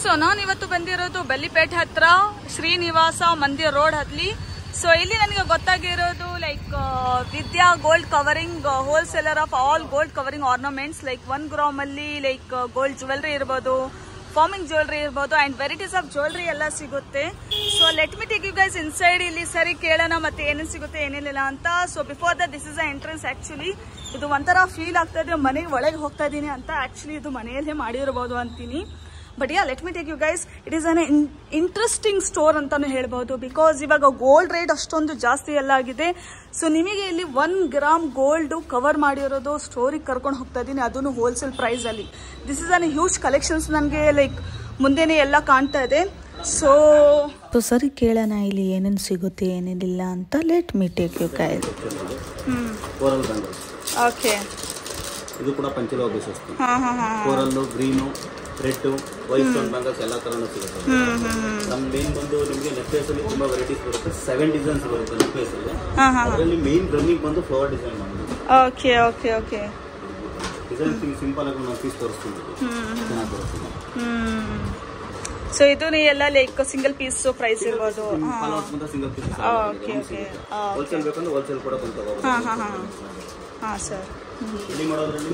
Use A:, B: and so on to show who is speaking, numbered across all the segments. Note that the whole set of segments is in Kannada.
A: ಸೊ ನಾನು ಇವತ್ತು ಬಂದಿರೋದು ಬೆಲ್ಲಿಪೇಟೆ ಹತ್ರ ಶ್ರೀನಿವಾಸ ಮಂದಿರ್ ರೋಡ್ ಹತ್ಲಿ. ಸೊ ಇಲ್ಲಿ ನನಗೆ ಗೊತ್ತಾಗಿರೋದು like Vidya gold covering wholesaler of all gold covering ornaments. Like 1 gram ಅಲ್ಲಿ ಲೈಕ್ ಗೋಲ್ಡ್ ಜ್ಯುವೆಲ್ರಿ ಇರ್ಬೋದು, ಫಾರ್ಮಿಂಗ್ ಜ್ಯುವೆಲ್ರಿ ಇರ್ಬೋದು ಅಂಡ್ ವೆರೈಟೀಸ್ ಆಫ್ ಜ್ಯುವೆಲ್ರಿ ಎಲ್ಲ ಸಿಗುತ್ತೆ. So let me take you guys inside. ಇಲ್ಲಿ ಸರಿ ಕೇಳೋಣ ಮತ್ತೆ ಏನೇನು ಸಿಗುತ್ತೆ ಏನೇನಿಲ್ಲ ಅಂತ. So before that this is a entrance. Actually ಇದು ಒಂಥರ ಫೀಲ್ ಆಗ್ತಾ ಇದೆ ಮನೆಗೆ ಒಳಗೆ ಹೋಗ್ತಾ ಇದ್ದೀನಿ ಅಂತ. ಆಕ್ಚುಲಿ ಇದು ಮನೆಯಲ್ಲೇ ಮಾಡಿರಬಹುದು ಅಂತೀನಿ. But ya let me take you guys, it is an interesting store ಅಂತಾನು ಹೇಳ್ಬಹುದು. ಬಿಕಾಸ್ ಇವಾಗ ಗೋಲ್ಡ್ ರೇಟ್ ಅಷ್ಟೊಂದು ಜಾಸ್ತಿ ಎಲ್ಲ ಆಗಿದೆ. ಸೊ ನಿಮಗೆ ಇಲ್ಲಿ 1 ಗ್ರಾಮ್ ಗೋಲ್ಡ್ ಕವರ್ ಮಾಡಿರೋದು ಸ್ಟೋರಿಗೆ ಕರ್ಕೊಂಡು ಹೋಗ್ತಾ ಇದ್ದೀನಿ, ಅದನ್ನು ಹೋಲ್ಸೇಲ್ ಪ್ರೈಸ್ ಅಲ್ಲಿ. This is an huge collections. ನನಗೆ ಲೈಕ್ ಮುಂದೆನೆ ಎಲ್ಲ ಕಾಣ್ತಾ ಇದೆ. ಸೊ
B: ಸರಿ ಕೇಳೋಣ ಇಲ್ಲಿ ಏನೇನು ಸಿಗುತ್ತೆ ಏನೇನಿಲ್ಲ ಅಂತ. Let me take you guys.
A: Okay,
C: ಇದು ಕೂಡ ಪಂಚಲೋಹ ಬಿಸಸ್ತು. Coral, green, red, white stone bangles ಎಲ್ಲ ತರನೂ ಸಿಗುತ್ತೆ. ನಮ್ಮ ಮೇನ್ ಬಂದು ನಿಮಗೆ ನೆಕ್ಲೇಸ್ ಅಲ್ಲಿ ತುಂಬಾ ವೆರೈಟೀಸ್ ಬರುತ್ತೆ. 7 ಡಿಸೈನ್ಸ್ ಬರುತ್ತೆ ನೆಕ್ಲೇಸ್ ಅಲ್ಲಿ. ಅದರಲ್ಲಿ ಮೇನ್ ರನ್ನಿಂಗ್ ಬಂದು ಫ್ಲವರ್ ಡಿಸೈನ್ ಮಾಡೋದು.
A: Okay okay okay.
C: Design simple ಆಗಿ ನಾವು ಪೀಸ್ ತೋರಿಸ್ತೀವಿ, ಚೆನ್ನಾಗಿ ಬರುತ್ತೆ.
A: ಸೊ ಇದು ಎಲ್ಲ ಲೈಕ್ ಸಿಂಗಲ್ ಪೀಸ್ ಪ್ರೈಸ್ ಇರ್ಬೋದು.
C: Single piece.
A: Okay okay.
C: Wholesale ಬೇಕಂದ್ರೆ ಹೋಲ್ಸೇಲ್ ಕೂಡ ಬಂತು.
A: ಹಾ ಸರ್.
C: ಇಲ್ಲಿ ಮಾಡೋದ್ರಲ್ಲಿ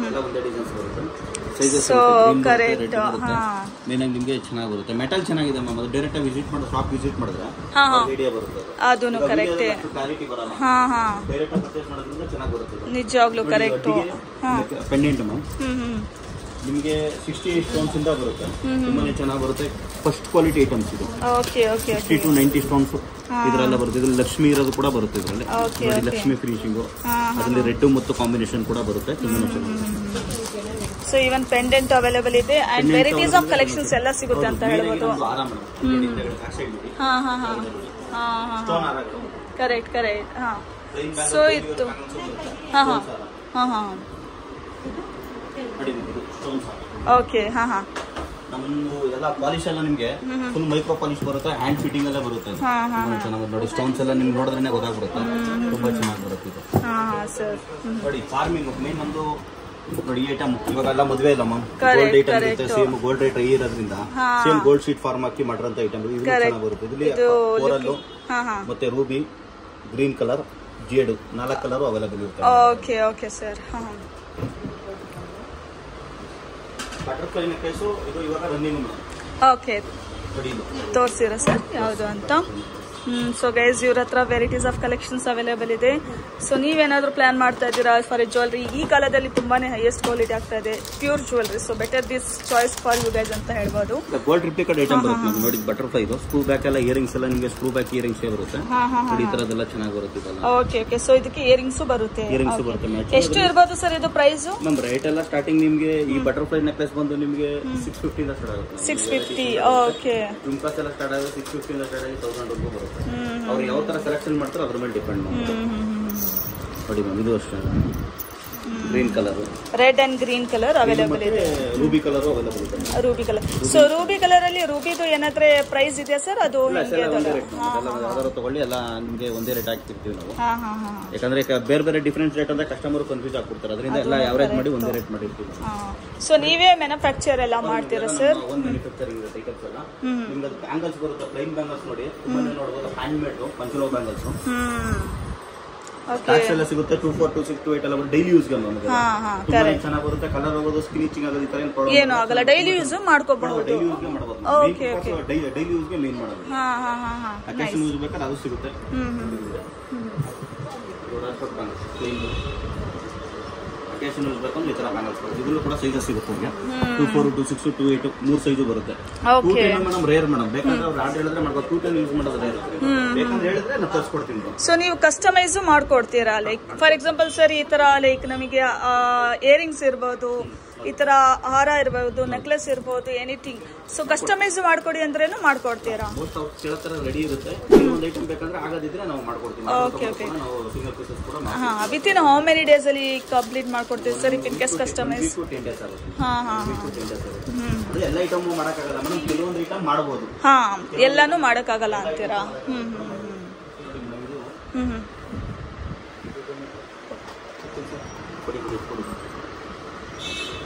C: ಎಲ್ಲ ಒಂದೇ ಡಿಸೈನ್ಸ್ ಬರುತ್ತೆ.
A: So correct.
C: ಮೇನ್ ಆಗಿ ನಿಮಗೆ ಚೆನ್ನಾಗಿ ಬರುತ್ತೆ. ಮೆಟಲ್ ಚೆನ್ನಾಗಿದೆ ಮ್ಯಾಮ್. ಅದು ಡೈರೆಕ್ಟ್ ಆಗಿ ವಿಸಿಟ್ ಮಾಡಿ ಶಾಪ್ ವಿಸಿಟ್ ಮಾಡಿದ್ರೆ ಐಡಿಯಾ ಬರುತ್ತೆ.
A: ಅದೂನು ಕರೆಕ್ಟ್.
C: ಕ್ಲಾರಿಟಿ ಬರಲ್ಲ. ಡೈರೆಕ್ಟ್ ಆಗಿ ಪರ್ಚೇಸ್ ಮಾಡೋದ್ರಿಂದ ಚೆನ್ನಾಗಿ ಬರುತ್ತೆ.
A: ನಿಜವಾಗ್ಲೂ ಕರೆಕ್ಟ್.
C: ಪೆಂಡೆಂಟ್ ಮ್ಯಾಮ್ ನಿಮಗೆ 60 ಸ್ಟೋನ್ಸ್ ಇಂದ ಬರುತ್ತೆ. ತುಂಬಾನೇ ಚೆನ್ನಾಗಿ ಬರುತ್ತೆ. ಫಸ್ಟ್ ಕ್ವಾಲಿಟಿ ಐಟಮ್ಸ್ ಇದು.
A: Okay okay.
C: 60 to 90 ಸ್ಟೋನ್ಸ್ ಇದರೆಲ್ಲ ಬರುತ್ತೆ. ಇದ್ರಲ್ಲಿ ಲಕ್ಷ್ಮಿ ಇರೋದು ಕೂಡ ಬರುತ್ತೆ. ಇದರಲ್ಲಿ ಲಕ್ಷ್ಮಿ ಫಿನಿಶಿಂಗು, ಅದರಲ್ಲಿ ರೆಡ್ ಮತ್ತು ಕಾಂಬಿನೇಷನ್ ಕೂಡ ಬರುತ್ತೆ.
A: ಸೊ ಇವನ್ ಪೆಂಡೆಂಟ್ ಅವೈಲೇಬಲ್ ಇದೆ ಅಂಡ್ ವೆರೈಟೀಸ್ ಆಫ್ ಕಲೆಕ್ಷನ್ಸ್ ಎಲ್ಲ ಸಿಗುತ್ತೆ ಅಂತ ಹೇಳ್ಬೋದು. Correct correct. ಹಾ ಸೊ ಇತ್ತು. ಹಾ ಹಾ ಹಾ ಹಾ. ಓಕೆ. ಹಾ ಹಾ.
C: ನಮ್ಮದು ಎಲ್ಲ ಪಾಲಿಶ್ ಎಲ್ಲ ನಿಮಗೆ ಫುಲ್ ಮೈಕ್ರೋ ಪಾಲಿಶ್ ಬರುತ್ತೆ. ಹ್ಯಾಂಡ್ ಫಿಟ್ಟಿಂಗ್ ಎಲ್ಲ ಬರುತ್ತೆ. ಚೆನ್ನಾಗಿ ನೋಡಿ. ಸ್ಟೋನ್ಸ್ ಎಲ್ಲ ನಿಮ್ಗೆ ನೋಡಿದ್ರೆ ಗೊತ್ತಾಗ್ಬಿಡುತ್ತೆ. ತುಂಬಾ ಚೆನ್ನಾಗಿ ಬರುತ್ತೆ ಇದು. ನೋಡಿ ಫಾರ್ಮಿಂಗ್ ಮೇನ್ ಒಂದು ನೋಡಿ ಐಟಮ್. ಇವಾಗೆಲ್ಲ ಮದುವೆ ಇಲ್ಲ ಮ್ಯಾಮ್, ಗೋಲ್ಡ್ ಐಟಮ್ ಇರುತ್ತೆ. ಸೇಮ್ ಗೋಲ್ಡ್ ರೇಟ್ ಇರೋದ್ರಿಂದ ಸೇಮ್ ಗೋಲ್ಡ್ ಶೀಟ್ ಫಾರ್ಮ್ ಹಾಕಿ ಮಾಡಿರೋಂಥ ಐಟಮ್ ಇದು ಚೆನ್ನಾಗಿ ಬರುತ್ತೆ. ಇಲ್ಲಿ ಕೋರಲ್ಲು ಮತ್ತೆ ರೂಬಿ, ಗ್ರೀನ್ ಕಲರ್, ಜೇಡು 4 ಕಲರ್ ಅವೈಲೇಬಲ್ ಇರುತ್ತೆ.
A: Okay okay sir.
C: Butterfly necklace ಇದು ಇವಾಗ ರನ್ನಿಂಗ್.
A: ಓಕೆ, ತೋರಿಸಿರ ಸರ್ ಯಾವುದು ಅಂತ. ಸೊ ಗೈಸ್ ಇವ್ರ ಹತ್ರ ವೆರೈಟೀಸ್ ಆಫ್ ಕಲೆಕ್ಷನ್ಸ್ ಅವೈಲೇಬಲ್ ಇದೆ. ಸೊ ನೀವೇನಾದ್ರೂ ಪ್ಲಾನ್ ಮಾಡ್ತಾ ಇದ್ದೀರಾ ಫಾರ್ ಜ್ಯುವೆಲ್ರಿ? ಈ ಕಾಲದಲ್ಲಿ ತುಂಬಾನೇ ಹೈಯೆಸ್ಟ್ ಕ್ವಾಲಿಟಿ ಆಗ್ತಾ ಇದೆ pure jewellery. So better this choice for you guys ಅಂತ ಹೇಳ್ಬೋದು.
C: ಗೋಲ್ಡ್ ರಿಪ್ಲಿಕೇಟ್ ಐಟಮ್ ಬರುತ್ತೆ ನೋಡಿ. ಬಟರ್ಫ್ಲೈ ಇದು ಸ್ಕ್ರೂ ಬ್ಯಾಕ್ ಎಲ್ಲ ಇಯರಿಂಗ್ಸ್ ಎಲ್ಲ ನಿಮಗೆ ಸ್ಕ್ರೂ ಬ್ಯಾಕ್ ಇಯರಿಂಗ್ಸ್ ಬರುತ್ತೆ. ಈ ತರದೆಲ್ಲ ಚೆನ್ನಾಗಿ ಬರುತ್ತೆ.
A: Okay okay. ಸೊ ಇದಕ್ಕೆ ಇಯರಿಂಗ್ಸ್ ಬರುತ್ತೆ. ಎಷ್ಟು ಇರಬಹುದು ಸರ್ ಇದು ಪ್ರೈಸ್?
C: ನಮ್ ರೇಟ್ ಎಲ್ಲ ಸ್ಟಾರ್ಟಿಂಗ್ ನಿಮಗೆ ಈ ಬಟರ್ಫ್ಲೈ ನೆಕ್ಲೆಸ್ ಬಂದು ನಿಮಗೆ 650 ಇಂದ ಸ್ಟಾರ್ಟ್ ಆಗುತ್ತೆ.
A: 650. ಓಕೆ.
C: ಜುಮ್ಕಾಸ್ ಎಲ್ಲ ಸ್ಟಾರ್ಟ್ ಆಗುತ್ತೆ 650 ಇಂದ ಸ್ಟಾರ್ಟ್ ಆಗಿ 1000 ವರೆಗೂ ಬರುತ್ತೆ. ಅವ್ರು ಯಾವ ತರ ಸೆಲೆಕ್ಷನ್ ಮಾಡ್ತಾರೋ ಅದ್ರ ಮೇಲೆ ಡಿಪೆಂಡ್ ಮಾಡುತ್ತೆ. ನೋಡಿ ಮ್ಯಾಮ್ ಇದು ಅಷ್ಟೇ. Green colour, red and green colour available ಇದೆ. ರೂಬಿ ಕಲರ್ ಅವೈಲೇಬಲ್ ಇದೆ. Ruby colour.
A: So Ruby colour ಅಲ್ಲಿ ರೂಬಿದು ಏನಾದ್ರೆ ಪ್ರೈಸ್ ಇದೆಯಾ ಸರ್? ಅದು
C: ಯಾವ್ದಾರು ತಗೊಳ್ಳಿ, ಎಲ್ಲ ನಿಮಗೆ ಒಂದೇ ರೇಟ್ ಹಾಕ್ತಿರ್ತೀವಿ ನಾವು. ಯಾಕಂದ್ರೆ ಬೇರೆ ಬೇರೆ ಡಿಫ್ರೆಂಟ್ ರೇಟ್ ಅಂದ್ರೆ ಕಸ್ಟಮರ್ ಕನ್ಫ್ಯೂಸ್ ಆಗ್ಬಿಡ್ತಾರೆ. ಅದರಿಂದ ಎಲ್ಲ ಅವರೇಜ್ ಮಾಡಿ ಒಂದೇ ರೇಟ್ ಮಾಡಿರ್ತೀವಿ.
A: ಸೊ ನೀವೇ ಮ್ಯಾನುಫ್ಯಾಕ್ಚರ್ ಎಲ್ಲ ಮಾಡ್ತೀರಾ ಸರ್?
C: ಮ್ಯಾನುಫ್ಯಾಕ್ಚರಿಂಗ್ ಇರುತ್ತೆ ಐಟಮ್ಸ್ ಎಲ್ಲ. ನಿಮ್ಗೆ ಅದು ಬ್ಯಾಂಗಲ್ಸ್ ಬರುತ್ತೆ, ಪ್ಲೈನ್ ಬ್ಯಾಂಗಲ್ಸ್ ನೋಡಿ ತುಂಬಾನೇ ನೋಡಬಹುದು. ಹ್ಯಾಂಡ್ ಮೇಡ್ ಪಂಚಲೋಹ ಬ್ಯಾಂಗಲ್ಸ್ ಎಲ್ಲ ಸಿಗುತ್ತೆ. 24, 26, 28 ಎಲ್ಲ ಡೈಲಿ ಯೂಸ್ ಗೆ ನಮಗೆ ಚೆನ್ನಾಗಿ ಬರುತ್ತೆ. ಕಲರ್ ಹೋಗೋದು, ಸ್ಕ್ರೀಚಿಂಗ್ ಆಗೋದು, ಈ ತರ
A: ಏನು ಆಗಲ್ಲ. ಡೈಲಿ ಯೂಸ್ ಮಾಡ್ಕೋಬಹುದು.
C: ಡೈಲಿ ಯೂಸ್ ಗೆ ಮಾಡಬಹುದು.
A: Okay okay.
C: ಡೈಲಿ ಯೂಸ್ ಗೆ ಮೇನ್ ಮಾಡೋದು. ಅಕೇಶನ್ ಯೂಸ್ ಬೇಕಾದ್ರೆ ಅದು ಸಿಗುತ್ತೆ. ಅಕೇಶನ್ ಯೂಸ್ ಬೇಕಂದ್ರೆ ಈ ತರ ಬ್ಯಾಂಗಲ್ಸ್ ಬರುತ್ತೆ. ಇದರಲ್ಲೂ ಕೂಡ ಸೈಜಸ್ ಸಿಗುತ್ತೆ ನಿಮಗೆ. 24, 26, 28 3 ಸೈಜು ಬರುತ್ತೆ. 210 ಮೇಡಮ್ ರೇರ್ ಮೇಡಮ್. ಬೇಕಾದ್ರೆ ಅವ್ರು ಆರ್ಡರ್ ಹೇಳಿದ್ರೆ ಮಾಡ್ಬೋದು. 210 ಯೂಸ್ ಮಾಡೋದು ರೇರ್. ಬೇಕಂದ್ರೆ ಹೇಳಿದ್ರೆ ನಾನು ತರಿಸ್ಕೊಡ್ತೀನಿ.
A: ಸೊ ನೀವು ಕಸ್ಟಮೈಸ್ ಮಾಡ್ಕೊಡ್ತೀರಾ? ಲೈಕ್ ಫಾರ್ ಎಕ್ಸಾಂಪಲ್ ಸರ್ ಈ ತರ ಲೈಕ್ ನಮಗೆ ಇಯರಿಂಗ್ಸ್ ಇರ್ಬೋದು, ಈ ತರ ಹಾರ ಇರಬಹುದು, ನೆಕ್ಲೆಸ್ ಇರಬಹುದು, ಎನಿಥಿಂಗ್. ಸೊ ಕಸ್ಟಮೈಸ್ ಮಾಡ್ಕೊಡಿ ಅಂದ್ರೇನು ಮಾಡ್ಕೊಡ್ತೀರಾ?
C: ರೆಡಿ ಇರುತ್ತೆ. ಒಂದು ಐಟಮ್ ಬೇಕಂದ್ರೆ ಆಗೋದಿದ್ರೆ ನಾವು ಮಾಡ್ಕೊಡ್ತೀವಿ.
A: Okay okay. With in how many days ಅಲ್ಲಿ ಕಂಪ್ಲೀಟ್ ಮಾಡ್ಕೊಡ್ತೀವಿ sir in case customise?
C: 10 days ಆಗುತ್ತೆ. ಎಲ್ಲ ಐಟಮ್ ಮಾಡಕ್ಕಾಗಲ್ಲ ಮೇಡಮ್. ಕೆಲವೊಂದು ಐಟಮ್ ಮಾಡಬಹುದು.
A: ಎಲ್ಲಾನು ಮಾಡಕ್ಕಾಗಲ್ಲ ಅಂತೀರಾ?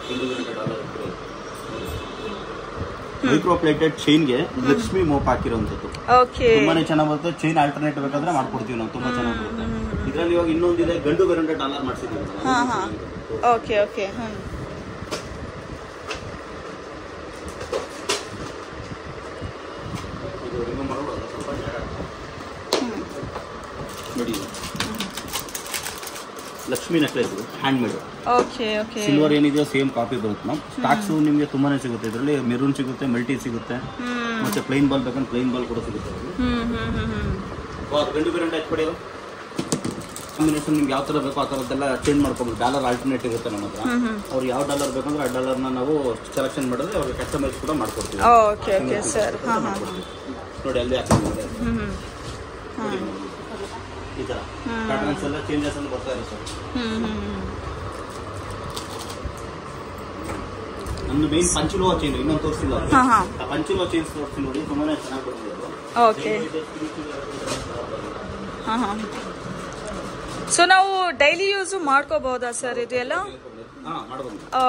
A: $200
C: ಮೈಕ್ರೋ ಪ್ಲೇಟೆಡ್ ಚೈನ್ಗೆ ಲಕ್ಷ್ಮಿ ಮೋಪ್ ಹಾಕಿರುವಂತದ್ದು. ತುಂಬಾನೇ ಚೆನ್ನಾಗಿ ಬರುತ್ತೆ. ಚೈನ್ ಆಲ್ಟರ್ನೇಟ್ ಬೇಕಾದ್ರೆ ಮಾಡ್ಕೊಡ್ತೀವಿ ನಾವು, ತುಂಬಾ ಚೆನ್ನಾಗಿ ಬರುತ್ತೆ. ಇದ್ರಲ್ಲಿ ಇವಾಗ ಇನ್ನೊಂದಿದೆ, ಗಂಡು ಬೇರೆ ಡಾಲರ್ ಮಾಡಿಸಿದ್ದೀವಿ.
A: Okay okay.
C: ನೋಡಿ, Lakshmi necklace handmade.
A: Okay okay.
C: Silver ಏನಿದೆಯೋ ಸೇಮ್ ಕಾಪಿ ಬರುತ್ತೆ ಮ್ಯಾಮ್. ಸ್ಟಾಕ್ಸ್ ನಿಮಗೆ ತುಂಬಾನೇ ಸಿಗುತ್ತೆ. ಇದರಲ್ಲಿ ಮೆರೂನ್ ಸಿಗುತ್ತೆ, ಮಲ್ಟಿ ಸಿಗುತ್ತೆ, ಮತ್ತೆ ಪ್ಲೈನ್ ಬಾಲ್ ಬೇಕಂದ್ರೆ ಪ್ಲೈನ್ ಬಾಲ್ ಕೂಡ ಸಿಗುತ್ತೆ. ಗಂಡು ಬೇರೆ ಟಚ್ ಪಡೆಯೋ ಕಾಂಬಿನೇಷನ್ ನಿಮ್ಗೆ ಯಾವ ತರ ಬೇಕೋ ಆ ಥರದ್ದೆಲ್ಲ ಚೇಂಜ್ ಮಾಡ್ಕೊಂಡು ಡಾಲರ್ ಆಲ್ಟರ್ನೇಟ್ ಇರುತ್ತೆ ನಮ್ಮ ಹತ್ರ. ಅವ್ರು ಯಾವ ಡಾಲರ್ ಬೇಕಂದ್ರೆ ಆ ಡಾಲರ್ನ ನಾವು ಸೆಲೆಕ್ಷನ್ ಮಾಡಿದ್ರೆ ಅವ್ರಿಗೆ ಕಸ್ಟಮೈಸ್ ಕೂಡ ಮಾಡ್ಕೊಡ್ತೀವಿ. ನೋಡಿ ಅಲ್ಲಿ ಹಾಕಿದ್ರೆ ಈ ತರ ಪ್ಯಾಟರ್ನ್ಸ್ ಎಲ್ಲ ಚೇಂಜಸ್ ಅಂತ ಬರ್ತಾ ಇದೆ ಸರ್. ನಮ್ದು ಮೇನ್ ಪಂಚಲೋಹ ಚೈನ್ ಇನ್ನೊಂದು ತೋರಿಸಿಲ್ಲ. ಪಂಚಲೋಹ ಚೈನ್ಸ್ ತೋರಿಸಿ ನೋಡಿ, ತುಂಬಾನೇ ಚೆನ್ನಾಗಿ ಬರ್ತಿದೆ.
A: ಓಕೆ. ಸೊ ನಾವು ಡೈಲಿ ಯೂಸ್ ಮಾಡ್ಕೋಬಹುದಾ ಸರ್ ಇದು ಎಲ್ಲ?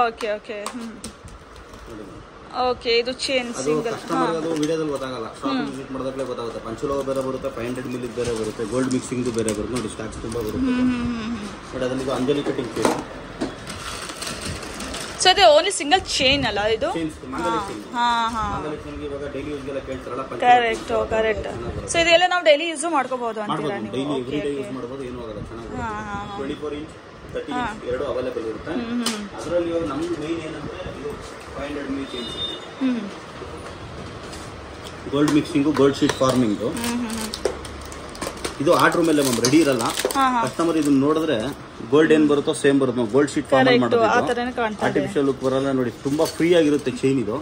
A: Okay okay. ಓಕೆ. ಇದು ಚೈನ್ ಸಿಂಗಲ್.
C: ಅದು ವಿಡಿಯೋದಲ್ಲಿ ಗೊತ್ತಾಗಲ್ಲ, ಶಾಪ್ ವಿಸಿಟ್ ಮಾಡಿದಾಗಲೇ ಗೊತ್ತಾಗುತ್ತೆ. ಪಂಚಲೋಹ ಬೇರೆ ಬರುತ್ತೆ, 500 ಮಿಲಿ ಬೇರೆ ಬರುತ್ತೆ, ಗೋಲ್ಡ್ ಮಿಕ್ಸಿಂಗ್ ಬೇರೆ ಬರುತ್ತೆ. ನೋಡಿ ಸ್ಟಾಕ್ಸ್ ತುಂಬಾ ಬರುತ್ತೆ. ಬಟ್ ಅದರಲ್ಲಿ ಅಂಜಲಿ ಕಟಿಂಗ್ ಚೈನ್.
A: ಸೊ ಇದು ಓನ್ಲಿ ಸಿಂಗಲ್ ಚೈನ್ ಅಲ್ಲ ಇದು? Correct correct. ಸೊ ಇದೆಲ್ಲ ನಾವು ಡೈಲಿ ಯೂಸ್ ಮಾಡ್ಕೋಬಹುದು ಅಂತೀರಾ ನೀವು?
C: ಎರಡು ಅವೈಲೇಬಲ್ ಇರುತ್ತೆ. ಅದರಲ್ಲಿ ನಮ್ದು ಮೈನ್ ಏನಂದ್ರೆ ಇದು 500 milli chains, gold mixing, gold sheet farming. ಇದು ಆರ್ಡರ್ ಮೇಲೆ ಮ್ಯಾಮ್ ರೆಡಿ ಇರಲ್ಲ. ಕಸ್ಟಮರ್ ಇದನ್ನ ನೋಡಿದ್ರೆ ಗೋಲ್ಡ್ ಏನ್ ಬರುತ್ತೋ ಸೇಮ್ ಬರುತ್ತೆ. ಗೋಲ್ಡ್ ಶೀಟ್ ಫಾರ್ಮಿಂಗ್ ಮಾಡೋದು, ಆರ್ಟಿಫಿಷಿಯಲ್ ಲುಕ್ ಬರಲ್ಲ. ನೋಡಿ ತುಂಬಾ ಫ್ರೀ ಆಗಿರುತ್ತೆ ಚೈನ್ ಇದು.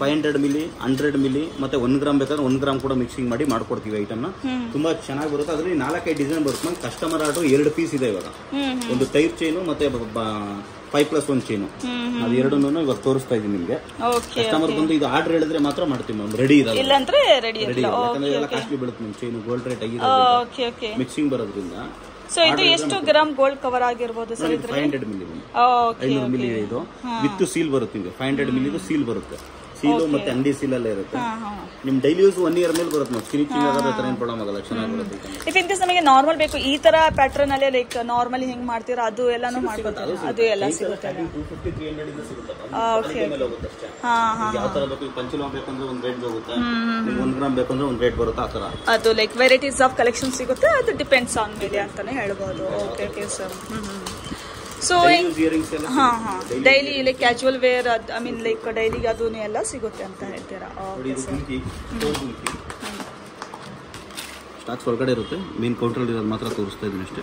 C: 500 ಮಿಲಿ, 100 ಮಿಲಿ, ಮತ್ತೆ 1 ಗ್ರಾಮ್ ಬೇಕಾದ್ರೆ 1 ಗ್ರಾಮ್ ಕೂಡ ಮಿಕ್ಸಿಂಗ್ ಮಾಡಿ ಮಾಡ್ಕೊಡ್ತೀವಿ ಐಟಮ್ ನ. ತುಂಬಾ ಚೆನ್ನಾಗಿ ಬರುತ್ತೆ. ಅದರಲ್ಲಿ 4-5 ಡಿಸೈನ್ ಬರುತ್ತೆ. ಕಸ್ಟಮರ್ ಆರ್ಡರ್ 2 ಪೀಸ್ ಇದೆ ಇವಾಗ. ಒಂದು ಟೈಪ್ ಚೈನು ಮತ್ತೆ 5+1 ಚೈನು, ಅದು ಎರಡನ್ನೂ ಇವಾಗ ತೋರಿಸ್ತಾ ಇದೀನಿ ನಿಮ್ಗೆ. ಕಸ್ಟಮರ್ ಬಂದು ಇದು ಆರ್ಡರ್ ಹೇಳಿದ್ರೆ ಮಾತ್ರ ಮಾಡ್ತೀವಿ ಮ್ಯಾಮ್. ರೆಡಿ ಇರಲ್ಲ,
A: ರೆಡಿ
C: ಯಾಕಂದ್ರೆ ಎಲ್ಲ ಕಾಸ್ಟ್ಲಿ ಬೀಳುತ್ತೆ ನಿಮ್ ಚೈನು, ಗೋಲ್ಡ್ ರೇಟ್ ಆಗಿದೆ ಮಿಕ್ಸಿಂಗ್ ಬರೋದ್ರಿಂದ.
A: ಸೊ ಇದು ಎಷ್ಟು ಗ್ರಾಮ್ ಗೋಲ್ಡ್ ಕವರ್ ಆಗಿರ್ಬೋದು ಸರ್?
C: 500 ಮಿಲಿ, 500 ಮಿಲಿ ಇದು ವಿತ್ ಸೀಲ್ ಬರುತ್ತೆ. 500 ಮಿಲಿ ಸೀಲ್ ಬರುತ್ತೆ. ಸೀಲು ಮತ್ತೆ ಅಂಗಡಿ ಸೀಲ್ ಎಲ್ಲ ಇರುತ್ತೆ. ನಿಮ್ ಡೈಲಿ ಯೂಸ್ 1 ಇಯರ್ ಮೇಲೆ ಬರುತ್ತೆ. ಸ್ಟಿಚಿಂಗ್ ಆಗೋದ್ರ ತರ ಏನು ಪ್ರಾಬ್ಲಮ್ ಆಗಲ್ಲ, ಚೆನ್ನಾಗಿ ಬರುತ್ತೆ.
A: ಇಫ್ ಇನ್ ಕೇಸ್ ನಮಗೆ ನಾರ್ಮಲ್ ಬೇಕು ಈ ತರ ಪ್ಯಾಟರ್ನ್ ಅಲ್ಲೇ, ಲೈಕ್ ನಾರ್ಮಲಿ ಹೆಂಗ್ ಮಾಡ್ತೀರಾ ಅದು ಎಲ್ಲಾನು ಮಾಡ್ಕೊತಾರೆ? ಅದು ಎಲ್ಲ ಸಿಗುತ್ತೆ.
C: 250-300 ಇಂದ ಸಿಗುತ್ತೆ. ಯಾವ ತರ ಬೇಕು, ಪಂಚಲೋಹ ಬೇಕಂದ್ರೆ ಒಂದು ರೇಟ್ ಹೋಗುತ್ತೆ, 1 ಗ್ರಾಮ್ ಬೇಕಂದ್ರೆ ಒಂದು ರೇಟ್ ಬರುತ್ತೆ. ಆ ತರ
A: ಅದು ಲೈಕ್ ವೆರೈಟೀಸ್ ಆಫ್ ಕಲೆಕ್ಷನ್ ಸಿಗುತ್ತೆ. ಅದು ಡಿಪೆಂಡ್ಸ್ ಆನ್ ಮೇಲೆ ಅಂತಾನೆ ಹೇಳ್ಬೋದು. Okay okay sir. So daily like casual wear, I mean like ಡೈಲಿಗೆ ಅದು ಎಲ್ಲ ಸಿಗುತ್ತೆ ಅಂತ ಹೇಳ್ತೀರಾ?
C: ಸ್ಟಾಕ್ಸ್ ಹೊರಗಡೆ ಇರುತ್ತೆ, ಮೇನ್ ಕೌಂಟರ್ ಇರೋದು ಮಾತ್ರ ತೋರಿಸ್ತಾ ಇದೀನಿ ಅಷ್ಟೇ.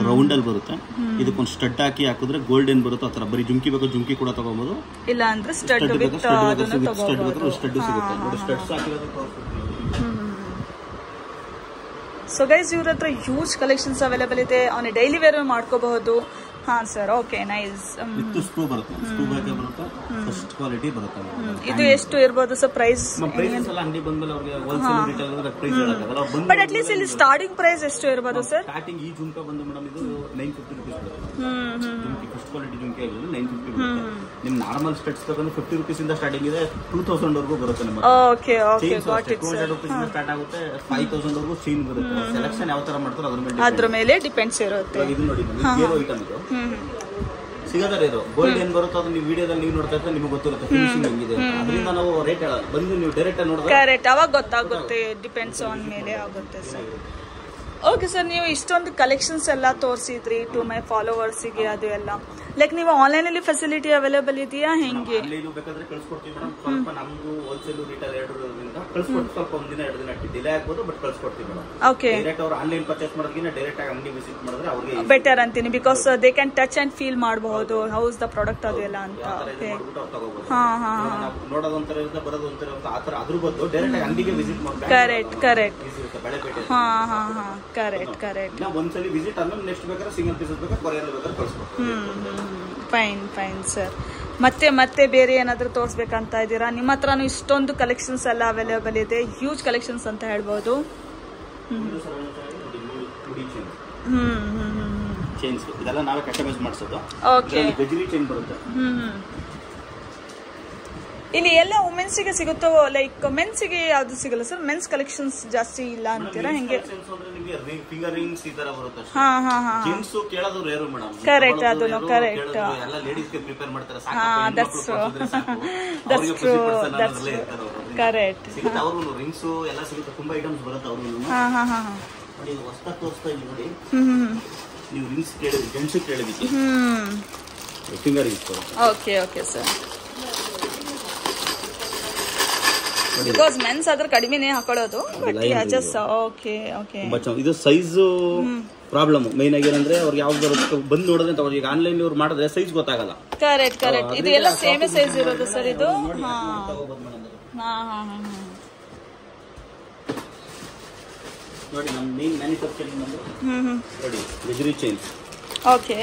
C: ರೌಂಡ್ ಅಲ್ಲಿ ಬರುತ್ತೆ. ಇದಕ್ಕೊಂದು ಸ್ಟಡ್ ಹಾಕಿದ್ರೆ ಗೋಲ್ಡ್ ಏನ್ ಬರುತ್ತೆ ಆ ತರ. ಬರೀ ಜುಮ್ಕಿ ಬೇಕು ಜುಮ್ಕಿ ಕೂಡ ತಗೋಬಹುದು,
A: ಇಲ್ಲ ಅಂದ್ರೆ ಸ್ಟಡ್
C: ಸಿಗುತ್ತೆ. ಸ್ಟಡ್ಸ್ ಹಾಕಿರೋದು.
A: ಸೊ ಗೈಸ್ ಇವ್ರ ಹತ್ರ ಹ್ಯೂಜ್ ಕಲೆಕ್ಷನ್ಸ್ ಅವೈಲೇಬಲ್ ಇದೆ. ಅವನ ಡೈಲಿ ವೇರ್ ಮಾಡ್ಕೋಬಹುದು. ಹಾ ಸರ್, ಓಕೆ ನೈಸ್.
C: ಸ್ಕ್ರೂ ಬರುತ್ತೆ, ಸ್ಕ್ರೂ ಬ್ಯಾಗ್ ಬರುತ್ತೆ, ಫಸ್ಟ್ ಕ್ವಾಲಿಟಿ ಬರುತ್ತೆ.
A: ಇದು ಎಷ್ಟು ಇರಬಹುದು ಸರ್ ಪ್ರೈಸ್?
C: ಪ್ರೈಸ್ ಎಲ್ಲ ಅಂಗಡಿ ಬಂದ್ಮೇಲೆ ಅವರಿಗೆ ಹೋಲ್ಸೇಲ್ ರಿಟೇಲ್ ಅಂದ್ರೆ ಪ್ರೈಸ್ ಹೇಳಕ್ಕಾಗಲ್ಲ.
A: ಬಟ್ ಅಟ್ ಲೀಸ್ಟ್ ಇಲ್ಲಿ ಸ್ಟಾರ್ಟಿಂಗ್ ಪ್ರೈಸ್ ಎಷ್ಟು ಇರಬಹುದು ಸರ್?
C: ಸ್ಟಾರ್ಟಿಂಗ್ ಈ ಜುಮ್ಕಾ ಬಂದು ಮೇಡಮ್ ಇದು 950 ರೂಪೀಸ್ ಬರುತ್ತೆ. ಜುಮ್ಕಿ ಫಸ್ಟ್ ಕ್ವಾಲಿಟಿ ಜುಮ್ಕಿ ಆಗಿರೋದು 950 ಬರುತ್ತೆ. ನಿಮ್ ನಾರ್ಮಲ್ ಸ್ಟಡ್ಸ್ ತಗೊಂಡು 50 ರೂಪೀಸ್ ಇಂದ ಸ್ಟಾರ್ಟಿಂಗ್ ಇದೆ, 2000 ವರೆಗೂ ಬರುತ್ತೆ ನಮ್ಮ.
A: Okay okay got it sir.
C: 200 rupees ಇಂದ ಸ್ಟಾರ್ಟ್ ಆಗುತ್ತೆ, 5000 ವರೆಗೂ ಚೈನ್ ಬರುತ್ತೆ. ಸೆಲೆಕ್ಷನ್ ಯಾವ ತರ ಮಾಡ್ತಾರೋ
A: ಅದ್ರ ಮೇಲೆ ಡಿಪೆಂಡ್ಸ್ ಇರುತ್ತೆ.
C: ಇದು ನೋಡಿ ಕೇರೋ ಐಟಮ್ ಇದು ಸಿಗೋದಾರೆ. ಇದು ಗೋಲ್ಡ್ ಏನ್ ಬರುತ್ತೋ ಅದು ನೀವು ವಿಡಿಯೋದಲ್ಲಿ ನೀವು ನೋಡ್ತಾ ಇದ್ರೆ ನಿಮಗೆ ಗೊತ್ತಿರುತ್ತೆ ಫಿನಿಶಿಂಗ್ ಹೆಂಗಿದೆ. ಅದರಿಂದ ನಾವು ರೇಟ್ ಹೇಳಲ್ಲ, ಬಂದು ನೀವು ಡೈರೆಕ್ಟ್ ನೋಡಿದ್ರೆ
A: ಕರೆಕ್ಟ್ ಅವಾಗ ಗೊತ್ತಾಗುತ್ತೆ. ಡಿಪೆಂಡ್ಸ್ ಆನ್ ಮೇಲೆ ಆಗುತ್ತೆ ಸರ್. ಓಕೆ ಸರ್, ನೀವು ಇಷ್ಟೊಂದು ಕಲೆಕ್ಷನ್ಸ್ ಎಲ್ಲ ತೋರಿಸಿದ್ರಿ ಟು ಮೈ ಫಾಲೋವರ್ಸಿಗೆ. ಅದು ಎಲ್ಲ ಲೈಕ್ ನೀವು ಆನ್ಲೈನ್ ಅಲ್ಲಿ ಫೆಸಿಲಿಟಿ ಅವೈಲೇಬಲ್ ಇದೆಯಾ ಹೆಂಗೆ?
C: ಬೇಕಾದ್ರೆ ಕಳ್ಸಿಕೊಡ್ತೀವಿ ಮೇಡಮ್. ಸ್ವಲ್ಪ ನಮ್ದು ಹೋಲ್ಸೇಲ್ ರಿಟೇಲ್ ಎರಡರಿಂದ ಕಳ್ಸಿಕೊಟ್ಟು ಸ್ವಲ್ಪ 1 ದಿನ 2 ದಿನ ಡಿಲೇ ಆಗ್ಬೋದು, ಬಟ್ ಕಳ್ಸಿಕೊಡ್ತೀವಿ ಮೇಡಮ್.
A: ಓಕೆ.
C: ಡೈರೆಕ್ಟ್ ಅವ್ರು ಆನ್ಲೈನ್ ಪರ್ಚೇಸ್ ಮಾಡೋದಕ್ಕಿಂತ ಡೈರೆಕ್ಟ್ ಆಗಿ ಅಂಗಡಿ ವಿಸಿಟ್ ಮಾಡಿದ್ರೆ ಅವ್ರಿಗೆ
A: ಬೆಟರ್ ಅಂತೀನಿ. Because they can touch and feel ಮಾಡಬಹುದು ಹೌಸ್ ದ ಪ್ರಾಡಕ್ಟ್ ಅದು ಎಲ್ಲ ಅಂತ.
C: ನೋಡೋದೊಂಥರ ಇರುತ್ತೆ, ಬರೋದೊಂಥರ ಇರುತ್ತೆ. ಆ ತರ ಅದ್ರ ಬದಲು ಡೈರೆಕ್ಟ್ ಆಗಿ ಅಂಗಡಿಗೆ ವಿಸಿಟ್ ಮಾಡಿ.
A: Correct correct.
C: Balepet.
A: Correct correct.
C: ಒಂದ್ಸಲಿ ವಿಸಿಟ್ ಆದ್ಮೇಲೆ ನೆಕ್ಸ್ಟ್ ಬೇಕಾದ್ರೆ ಸಿಂಗಲ್ ಪೀಸಸ್ ಬೇಕಾದ್ರೆ ಕೊರಿಯರ್ ಬೇಕಾದ್ರೆ ಕಳ್ಸ್ಕೊಡ್ತೀವಿ.
A: Fine fine sir. ಮತ್ತೆ ಬೇರೆ ಏನಾದರೂ ತೋರಿಸ್ಬೇಕಂತ ಇದ್ದೀರಾ? ನಿಮ್ಮ ಹತ್ರನೂ ಇಷ್ಟೊಂದು ಕಲೆಕ್ಷನ್ಸ್ ಎಲ್ಲ ಅವೈಲೇಬಲ್ ಇದೆ, ಹ್ಯೂಜ್ ಕಲೆಕ್ಷನ್ಸ್ ಅಂತ ಹೇಳ್ಬೋದು.
C: ಚೈನ್ಸ್ ಇದೆಲ್ಲ ನಾವೇ ಕಸ್ಟಮೈಸ್ ಮಾಡಿಸೋದು.
A: ಓಕೆ.
C: ಗಜರಿ ಚೈನ್ ಬರುತ್ತೆ.
A: ಇಲ್ಲಿ ಎಲ್ಲ ವುಮೆನ್ಸ್ಗೆ ಸಿಗುತ್ತೋ ಲೈಕ್ ಮೆನ್ಸ್ಗೆ ಯಾವ್ದು ಸಿಗಲ್ಲ ಸರ್? ಮೆನ್ಸ್ ಕಲೆಕ್ಷನ್ಸ್ ಜಾಸ್ತಿ ಇಲ್ಲ ಅಂತೀರಾ ಹೆಂಗೆ?
C: ಫಿಂಗರ್ ರಿಂಗ್ಸ್ ಈ ತರ ಬರುತ್ತೆ. ಜೀನ್ಸ್ ಕೇಳೋದು ರೇರು ಮೇಡಮ್.
A: ಕರೆಕ್ಟ್, ಅದನ್ನು ಕರೆಕ್ಟ್.
C: ಎಲ್ಲ ಲೇಡೀಸ್ ಗೆ ಪ್ರಿಪೇರ್ ಮಾಡ್ತಾರೆ.
A: That's true. ಕರೆಕ್ಟ್.
C: ಅವರು ರಿಂಗ್ಸ್ ಎಲ್ಲ ಸಿಗುತ್ತೆ, ತುಂಬಾ ಐಟಮ್ಸ್ ಬರುತ್ತೆ ಅವರು. ನೋಡಿ ಹೊಸದಾಗಿ ತೋರಿಸ್ತಾ ಇದೀವಿ ನೋಡಿ. ನೀವು ರಿಂಗ್ಸ್ ಕೇಳಿದ್ರಿ, ಜೆಂಟ್ಸ್ ಕೇಳಿದಕ್ಕೆ ಫಿಂಗರ್ ರಿಂಗ್ಸ್ ಬರುತ್ತೆ.
A: Okay okay sir. Because men's ಆದ್ರೆ ಕಡಿಮೆನೆ ಹಾಕೊಳ್ಳೋದು. Okay okay.
C: ಇದು ಸೈಜ್ ಪ್ರಾಬ್ಲಮ್ ಮೈನ್ ಆಗಿ ಏನಂದ್ರೆ ಅವ್ರಿಗೆ ಯಾವ್ದು ಬಂದು ನೋಡಿದ್ರೆ ಅಂತ. ಈಗ ಆನ್ಲೈನ್ ಇವ್ರು ಮಾಡಿದ್ರೆ ಸೈಜ್ ಗೊತ್ತಾಗಲ್ಲ.
A: Correct correct. ಇದು ಎಲ್ಲ ಸೇಮ್ ಸೈಜ್ ಇರೋದು ಸರ್ ಇದು?
C: ನೋಡಿ ನಮ್ಮ ಮೇನ್ ಮ್ಯಾನುಫ್ಯಾಕ್ಚರಿಂಗ್ ಬಂದು ನೋಡಿ ಮೆಜರಿ ಚೈನ್ಸ್.
A: ಓಕೆ.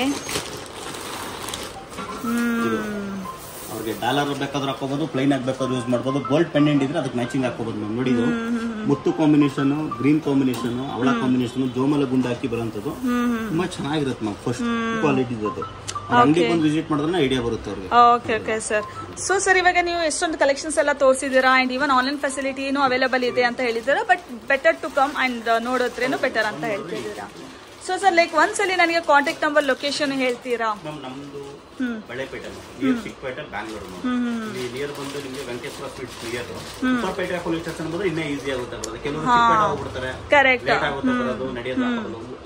C: ಅವ್ರಿಗೆ ಡಾಲರ್ ಬೇಕಾದ್ರೂ ಹಾಕೋಬಹುದು, ಪ್ಲೈನ್ ಆಗಬೇಕಾದ್ರೂ ಯೂಸ್ ಮಾಡಬಹುದು. ಗೋಲ್ಡ್ ಪೆಂಡೆಂಟ್ ಇದ್ರೆ ಅದಕ್ಕೆ ಮ್ಯಾಚಿಂಗ್ ಹಾಕೋಬಹುದು ಮ್ಯಾಮ್. ನೋಡಿ ಇದು ಮುತ್ತು ಕಾಂಬಿನೇಷನ್, ಗ್ರೀನ್ ಕಾಂಬಿನೇಷನ್, ಅವಳ ಕಾಂಬಿನೇಷನ್, ಜೋಮಲ ಗುಂಡು ಹಾಕಿ ಬರೋಂಥದ್ದು ತುಂಬಾ ಚೆನ್ನಾಗಿರುತ್ತೆ ಮ್ಯಾಮ್. ಫಸ್ಟ್ ಕ್ವಾಲಿಟಿ ಇರುತ್ತೆ. ಅಂಗಡಿಗೆ ಬಂದು ವಿಸಿಟ್ ಮಾಡಿದ್ರೆ ಐಡಿಯಾ ಬರುತ್ತೆ ಅವ್ರಿಗೆ.
A: Okay okay sir. So sir ಇವಾಗ ನೀವು ಎಷ್ಟೊಂದು ಕಲೆಕ್ಷನ್ಸ್ ಎಲ್ಲ ತೋರಿಸಿದ್ದೀರಾ ಅಂಡ್ ಈವನ್ ಆನ್ಲೈನ್ ಫೆಸಿಲಿಟಿನೂ ಅವೈಲೇಬಲ್ ಇದೆ ಅಂತ ಹೇಳಿದ್ದೀರಾ. But better to come and ನೋಡೋದ್ರೇನು ಬೆಟರ್ ಅಂತ ಹೇಳ್ತಿದ್ದೀರಾ. ಸೊ ಸರ್ ಲೈಕ್ ಒಂದ್ಸಲಿ ನನಗೆ ಕಾಂಟ್ಯಾಕ್ಟ್ ನಂಬರ್, ಲೊಕೇಶನ್ ಹೇಳ್ತೀರಾ?
C: ನಮ್ದು ಬಳೆಪೇಟೆ, ಚಿಕ್ಕಪೇಟೆ, ಬ್ಯಾಂಗ್ಳೂರು. ನಿಯರ್ ಬಂದು ನಿಮಗೆ Venkateshwara sweets near. Upparpet police station ಬಂದ್ರೆ ಇನ್ನೇ ಈಸಿ ಆಗುತ್ತೆ ಬರೋದು. ಕೆಲವರು ಚಿಕ್ಕಪೇಟೆ ಹೋಗ್ಬಿಡ್ತಾರೆ,
A: ಕರೆಕ್ಟ್
C: ಆಗುತ್ತೆ ಬರೋದು, ನಡೆಯೋದು.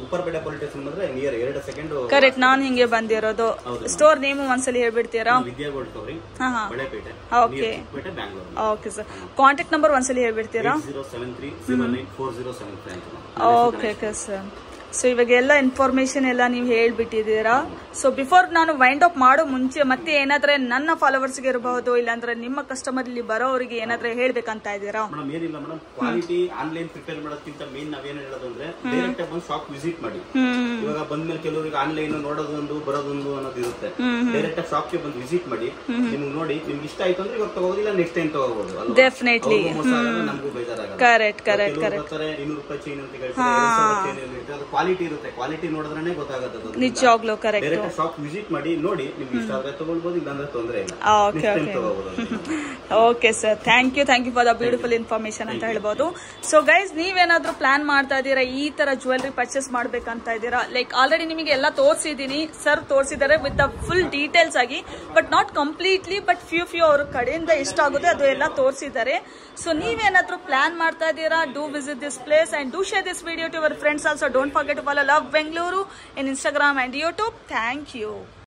C: ಉಪ್ಪರಪೇಟೆ ಪೊಲೀಸ್ ಸ್ಟೇಷನ್ ಬಂದ್ರೆ ನಿಯರ್ 2 ಸೆಕೆಂಡ್.
A: ಕರೆಕ್ಟ್. ನಾನು ಹಿಂಗೆ ಬಂದಿರೋದು. ಸ್ಟೋರ್ ನೇಮ್ ಒಂದ್ಸಲಿ ಹೇಳ್ಬಿಡ್ತೀರಾ?
C: Vidya gold covering, Balepet, Chickpet, Bangalore.
A: Okay sir. Contact number ಒಂದ್ಸಲಿ ಹೇಳ್ಬಿಡ್ತೀರಾ?
C: 073094075.
A: Okay okay sir. ಸೊ ಇವಾಗ ಎಲ್ಲ ಇನ್ಫಾರ್ಮೇಶನ್ ಎಲ್ಲ ನೀವು ಹೇಳ್ಬಿಟ್ಟಿದ್ದೀರಾ. ಸೊ ಬಿಫೋರ್ ನಾನು ವೈಂಡ್ ಅಪ್ ಮಾಡೋ ಮುಂಚೆ ಮತ್ತೆ ಏನಾದ್ರೆ ನನ್ನ ಫಾಲೋವರ್ಸ್ಗೆ ಇರಬಹುದು, ಇಲ್ಲಾಂದ್ರೆ ನಿಮ್ಮ ಕಸ್ಟಮರ್ ಇಲ್ಲಿ ಬರೋರಿಗೆ ಏನಾದ್ರೆ ಹೇಳ್ಬೇಕಂತ ಇದ್ದೀರಾ?
C: ಮೇಡಮ್ ಏನಿಲ್ಲ ಮೇಡಮ್, ಕ್ವಾಲಿಟಿ ಆನ್ಲೈನ್ ಪ್ರಿಪೇರ್ ಮಾಡೋದಕ್ಕಿಂತ ಮೇನ್ ನಾವೇನ್ ಹೇಳೋದು ಅಂದ್ರೆ ಡೈರೆಕ್ಟ್ ಆಗಿ ಬಂದು ಶಾಪ್ ವಿಸಿಟ್ ಮಾಡಿ. ಇವಾಗ ಬಂದ್ಮೇಲೆ ಕೆಲವರಿಗೆ ಆನ್ಲೈನ್ ನೋಡೋದೊಂದು ಬರೋದೊಂದು ಅನ್ನೋದು ಇರುತ್ತೆ. ಡೈರೆಕ್ಟ್ ಆಗಿ ಶಾಪ್ ಗೆ ಬಂದು ವಿಸಿಟ್ ಮಾಡಿ, ನಿಮ್ಗೆ ನೋಡಿ ನಿಮ್ಗೆ ಇಷ್ಟ ಆಯ್ತು ಅಂದ್ರೆ ಇವಾಗ ತಗೋದಿಲ್ಲ, ನೆಕ್ಸ್ಟ್ ಟೈಮ್ ತಗೋಬಹುದು.
A: ಡೆಫಿನೆಟ್ಲಿ.
C: ನಮಗೂ ಬೇಜಾರಾಗಲ್ಲ.
A: Correct correct correct.
C: 200 ರೂಪಾಯಿ ಚೈನ್ ಅಂತ ಹೇಳ್ತಾರೆ, ಕ್ವಾಲಿಟಿ ಇರುತ್ತೆ. ಕ್ವಾಲಿಟಿ ನೋಡಿದ್ರೆ ಗೊತ್ತಾಗುತ್ತೆ.
A: ನಿಜವಾಗ್ಲೂ ಕರೆಕ್ಟ್.
C: ಡೈರೆಕ್ಟ್ ಶಾಪ್ ವಿಸಿಟ್ ಮಾಡಿ, ನೋಡಿ ನಿಮ್ಗೆ ಇಷ್ಟ ಆದ್ರೆ ತಗೊಳ್ಬಹುದು, ಇಲ್ಲಾಂದ್ರೆ ತೊಂದರೆ ಇಲ್ಲ.
A: Okay sir, thank you for the beautiful information ಅಂತ ಹೇಳ್ಬೋದು. ಸೊ ಗೈಸ್, ನೀವೇನಾದ್ರೂ ಪ್ಲಾನ್ ಮಾಡ್ತಾ ಇದ್ದೀರಾ ಈ ತರ ಜ್ಯುವೆಲ್ರಿ ಪರ್ಚೇಸ್ ಮಾಡ್ಬೇಕಂತ ಇದ್ದೀರಾ, ಲೈಕ್ ಆಲ್ರೆಡಿ ನಿಮಗೆ ಎಲ್ಲ ತೋರಿಸಿದೀನಿ, ಸರ್ ತೋರಿಸಿದ್ದಾರೆ ವಿತ್ ದ ಫುಲ್ ಡೀಟೇಲ್ಸ್ ಆಗಿ, but not completely, but few ಅವ್ರ ಕಡೆಯಿಂದ ಎಷ್ಟಾಗುತ್ತೆ ಅದು ಎಲ್ಲ ತೋರಿಸಿದ್ದಾರೆ. ಸೊ ನೀವೇನಾದ್ರೂ ಪ್ಲಾನ್ ಮಾಡ್ತಾ ಇದ್ದೀರಾ, do visit this place and do share this video to your friends also. Don't forget to follow love Bengaluru in Instagram and YouTube. Thank you.